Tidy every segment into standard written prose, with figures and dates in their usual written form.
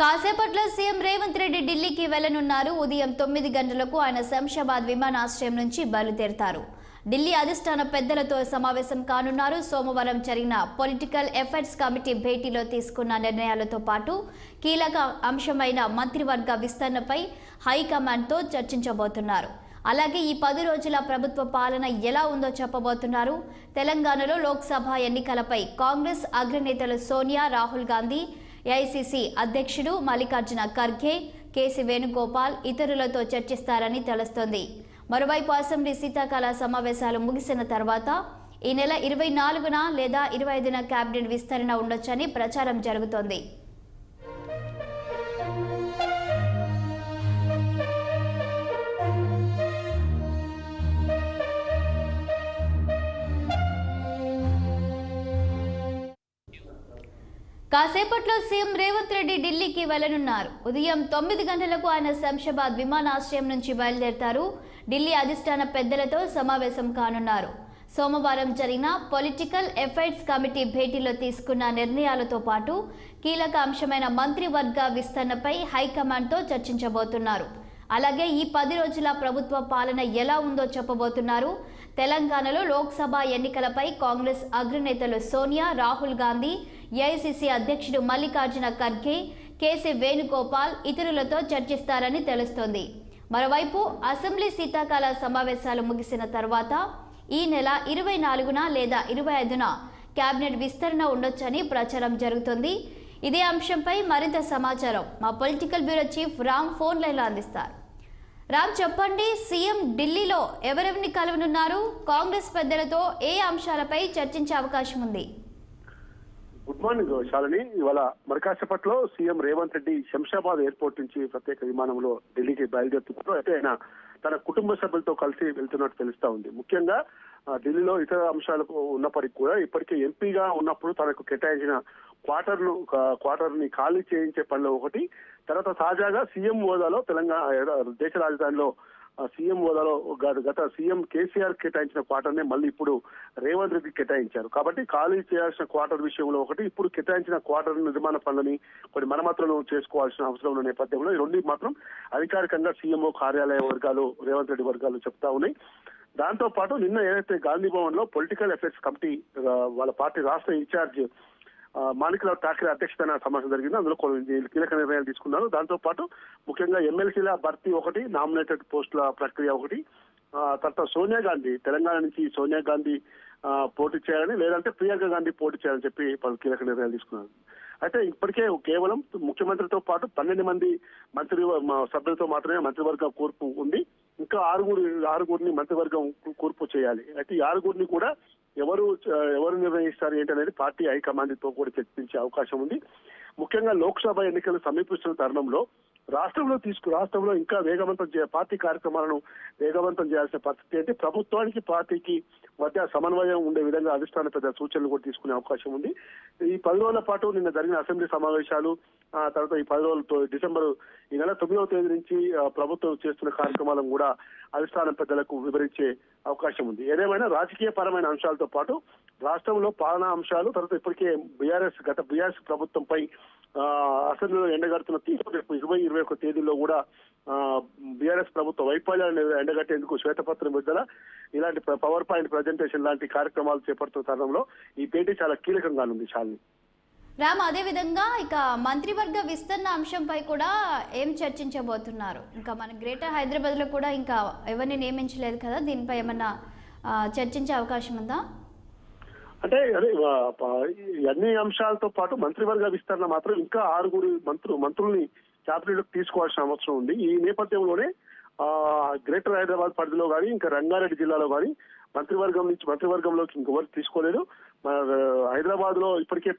కాసేపట్లో సీఎం రేవంత్ రెడ్డి ఢిల్లీకి వెళ్లనున్నారు. ఉదయం 9 గంటలకు ఆయన శంషాబాద్ విమానాశ్రయం నుంచి బయలుదేరతారు. ఢిల్లీ అధిష్టాన పెద్దలతో సమావేశం కానున్నారు. సోమవారం జరిగిన పొలిటికల్ ఎఫైర్స్ కమిటీ భేటీలో తీసుకున్న నిర్ణయాలతో పాటు కీలక అంశమైన మంత్రివర్గ విస్తరణపై హైకమాండ్తో చర్చించబోతున్నారు. అలాగే ఈ 10 రోజుల ప్రభుత్వ పాలన ఎలా ఉందో చెప్పబోతున్నారు. తెలంగాణలో లోక్సభ ఎన్నికలపై కాంగ్రెస్ అగ్రనేతలు సోనియా, రాహుల్ గాంధీ, ఏఐసీసీ అధ్యక్షుడు మల్లికార్జున ఖర్గే, కేసీ వేణుగోపాల్ ఇతరులతో చర్చిస్తారని తెలుస్తోంది. మరోవైపు అసెంబ్లీ శీతాకాల సమావేశాలు ముగిసిన తర్వాత ఈ నెల 24న లేదా 25న కేబినెట్ విస్తరణ ఉండొచ్చని ప్రచారం జరుగుతోంది. కాసేపట్లో సీఎం రేవంత్ రెడ్డి ఢిల్లీకి వెళ్లనున్నారు. ఉదయం 9 గంటలకు ఆయన శంషాబాద్ విమానాశ్రయం నుంచి బయలుదేరతారు. ఢిల్లీ అధిష్టాన పెద్దలతో సమావేశం కానున్నారు. సోమవారం జరిగిన పొలిటికల్ ఎఫైర్స్ కమిటీ భేటీలో తీసుకున్న నిర్ణయాలతో పాటు కీలక అంశమైన మంత్రివర్గ విస్తరణపై హైకమాండ్తో చర్చించబోతున్నారు. అలాగే ఈ 10 రోజుల ప్రభుత్వ పాలన ఎలా ఉందో చెప్పబోతున్నారు. తెలంగాణలో లోక్సభ ఎన్నికలపై కాంగ్రెస్ అగ్రనేతలు సోనియా, రాహుల్ గాంధీ, ఏఐసీసీ అధ్యక్షుడు మల్లికార్జున ఖర్గే, కేసీ వేణుగోపాల్ ఇతరులతో చర్చిస్తారని తెలుస్తోంది. మరోవైపు అసెంబ్లీ శీతాకాల సమావేశాలు ముగిసిన తర్వాత ఈ నెల 24న లేదా 25న కేబినెట్ విస్తరణ ఉండొచ్చని ప్రచారం జరుగుతోంది. ఇదే అంశంపై మరింత సమాచారం మా political bureau chief Ram phone లైన్లో అందిస్తారు. రామ్, చెప్పండి, సీఎం ఢిల్లీలో ఎవరెవరిని కలవనున్నారు? కాంగ్రెస్ పెద్దలతో ఏ అంశాలపై చర్చించే అవకాశం ఉంది? Good morning Shalini. ఇవాళ మరికాసేపట్లో సీఎం రేవంత్ రెడ్డి శంషాబాద్ ఎయిర్పోర్ట్ నుంచి ప్రత్యేక విమానంలో ఢిల్లీకి బయలుదేరుతున్నారు. అయితే ఆయన తన కుటుంబ సభ్యులతో కలిసి వెళ్తున్నట్టు తెలుస్తా ఉంది. ముఖ్యంగా ఢిల్లీలో ఇతర అంశాలకు ఉన్నప్పటికీ కూడా ఇప్పటికే ఎంపీగా ఉన్నప్పుడు తనకు కేటాయించిన క్వార్టర్ ని ఖాళీ చేయించే పనిలో ఒకటి, తర్వాత తాజాగా సీఎం హోదాలో తెలంగాణ దేశ రాజధానిలో సీఎం హోదాలో గత సీఎం కేసీఆర్ కేటాయించిన క్వార్టర్ నే మళ్ళీ ఇప్పుడు రేవంత్ రెడ్డి కేటాయించారు. కాబట్టి ఖాళీ చేయాల్సిన క్వార్టర్ విషయంలో ఒకటి, ఇప్పుడు కేటాయించిన క్వార్టర్ నిర్మాణ పనులని కొన్ని మరమ్మతులను చేసుకోవాల్సిన అవసరం ఉన్న నేపథ్యంలో ఈ రెండు మాత్రం అధికారికంగా సీఎంఓ కార్యాలయ వర్గాలు, రేవంత్ రెడ్డి వర్గాలు చెప్తా ఉన్నాయి. దాంతో పాటు నిన్న ఏదైతే గాంధీ భవన్ లో పొలిటికల్ అఫైర్స్ కమిటీ వాళ్ళ పార్టీ రాష్ట్ర ఇన్ఛార్జ్ మాణిక్రావు ఠాక్రే అధ్యక్షతన సమావేశం జరిగింది. అందులో కొన్ని కీలక నిర్ణయాలు తీసుకున్నారు. దాంతో పాటు ముఖ్యంగా ఎమ్మెల్సీల భర్తీ ఒకటి, నామినేటెడ్ పోస్టుల ప్రక్రియ ఒకటి, తర్వాత సోనియా గాంధీ తెలంగాణ నుంచి సోనియా గాంధీ పోటీ చేయాలని, లేదంటే ప్రియాంక గాంధీ పోటీ చేయాలని చెప్పి పలు కీలక నిర్ణయాలు తీసుకున్నారు. అయితే ఇప్పటికే కేవలం ముఖ్యమంత్రితో పాటు 12 మంది సభ్యులతో మాత్రమే మంత్రివర్గ కూర్పు ఉంది. ఇంకా ఆరుగురిని మంత్రివర్గం కూర్పు చేయాలి. అయితే ఈ ఆరుగురిని కూడా ఎవరు నిర్ణయిస్తారు ఏంటనేది పార్టీ హైకమాండ్ తో కూడా చర్చించే అవకాశం ఉంది. ముఖ్యంగా లోక్సభ ఎన్నికలు సమీపిస్తున్న తరుణంలో రాష్ట్రంలో ఇంకా పార్టీ కార్యక్రమాలను వేగవంతం చేయాల్సిన పరిస్థితి ఏంటి, ప్రభుత్వానికి పార్టీకి మధ్య సమన్వయం ఉండే విధంగా అధిష్టాన పెద్ద సూచనలు కూడా తీసుకునే అవకాశం ఉంది. ఈ 10 రోజుల పాటు నిన్న జరిగిన అసెంబ్లీ సమావేశాలు, తర్వాత ఈ 10 రోజులతో ఈ నెల 9వ తేదీ నుంచి ప్రభుత్వం చేస్తున్న కార్యక్రమాలను కూడా అధిష్టాన పెద్దలకు వివరించే అవకాశం ఉంది. ఏదేమైనా రాజకీయ పరమైన అంశాలతో పాటు రాష్ట్రంలో పాలనా అంశాలు, తర్వాత ఇప్పటికే బీఆర్ఎస్ ప్రభుత్వంపై అసెంబ్లీలో ఎండగడుతున్న తీర్పు 20-21 తేదీల్లో కూడా బీఆర్ఎస్ ప్రభుత్వ వైఫల్యాన్ని ఎండగట్టేందుకు శ్వేతపత్రం విడుదల, ఇలాంటి పవర్ పాయింట్ ప్రజెంటేషన్ లాంటి కార్యక్రమాలు చేపడుతున్న తరుణంలో ఈ భేటీ చాలా కీలకంగా ఉంది. శాలిని, రామ్, అదేవిధంగా ఇక మంత్రివర్గ విస్తరణ అంశంపై కూడా ఏం చర్చించబోతున్నారు? ఇంకా మన గ్రేటర్ హైదరాబాద్ లో కూడా ఇంకా ఎవరిని నియమించలేదు కదా, దీనిపై ఏమన్నా చర్చించే అవకాశం ఉందా? అంటే అన్ని అంశాలతో పాటు మంత్రివర్గ విస్తరణ మాత్రం ఇంకా 6 మంత్రుల్ని క్యాబినెట్ తీసుకోవాల్సిన అవసరం ఉంది. ఈ నేపథ్యంలోనే గ్రేటర్ హైదరాబాద్ పరిధిలో కానీ ఇంకా రంగారెడ్డి జిల్లాలో కానీ మంత్రివర్గంలోకి ఇంకెవరు తీసుకోలేదు. హైదరాబాద్ లో ఇప్పటికే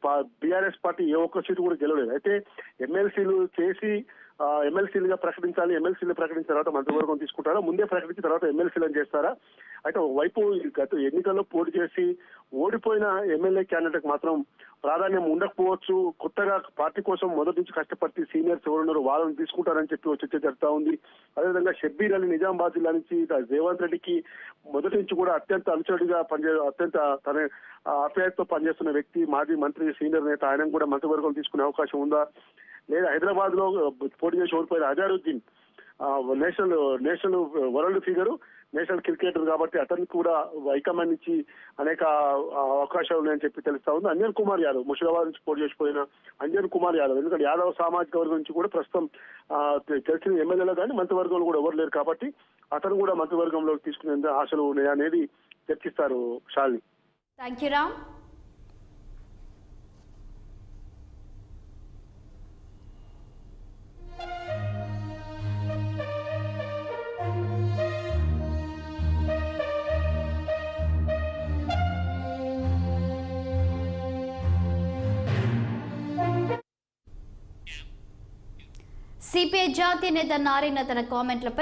బీఆర్ఎస్ పార్టీ ఏ ఒక్క సీటు కూడా గెలవలేదు. అయితే ఎమ్మెల్సీలు చేసి ఎమ్మెల్సీలుగా ప్రకటించాలి, ఎమ్మెల్సీలు ప్రకటించిన తర్వాత మంత్రివర్గం తీసుకుంటారా, ముందే ప్రకటించిన తర్వాత ఎమ్మెల్సీలను చేస్తారా? అయితే ఒకవైపు గత ఎన్నికల్లో పోటీ చేసి ఓడిపోయిన ఎమ్మెల్యే క్యాండిడేట్ మాత్రం ప్రాధాన్యం ఉండకపోవచ్చు. కొత్తగా పార్టీ కోసం మొదటి నుంచి కష్టపడి సీనియర్స్ ఎవరున్నారు వాళ్ళని తీసుకుంటారని చెప్పి చర్చ జరుగుతా ఉంది. అదేవిధంగా షబ్బీర్ అలీ నిజామాబాద్ జిల్లా నుంచి రేవంత్ రెడ్డికి మొదటి నుంచి కూడా అత్యంత అనుచరుడిగా అత్యంత తన ఆప్యాయతతో పనిచేస్తున్న వ్యక్తి, మాజీ మంత్రి, సీనియర్ నేత, ఆయన కూడా మంత్రివర్గం తీసుకునే అవకాశం ఉందా? లేదా హైదరాబాద్ లో పోటీ చేసి ఓడిపోయిన Azharuddin national world figure, national cricketer కాబట్టి అతనికి కూడా హైకమాండ్ నుంచి అనేక అవకాశాలు ఉన్నాయని చెప్పి తెలుస్తా ఉంది. అంజన్ కుమార్ యాదవ్ ముషిరాబాద్ నుంచి పోటీ చేసిపోయిన అంజన్ కుమార్ యాదవ్, ఎందుకంటే యాదవ్ సామాజిక వర్గం నుంచి కూడా ప్రస్తుతం తెలిసిన ఎమ్మెల్యేలు కానీ మంత్రివర్గంలో కూడా ఎవరు లేరు కాబట్టి అతను కూడా మంత్రివర్గంలో తీసుకునే ఆశలు ఉన్నాయనేది చర్చిస్తారు. Shalini. Thank you Ram. CPI జాతీయ నేత నారాయణ తన కామెంట్లపై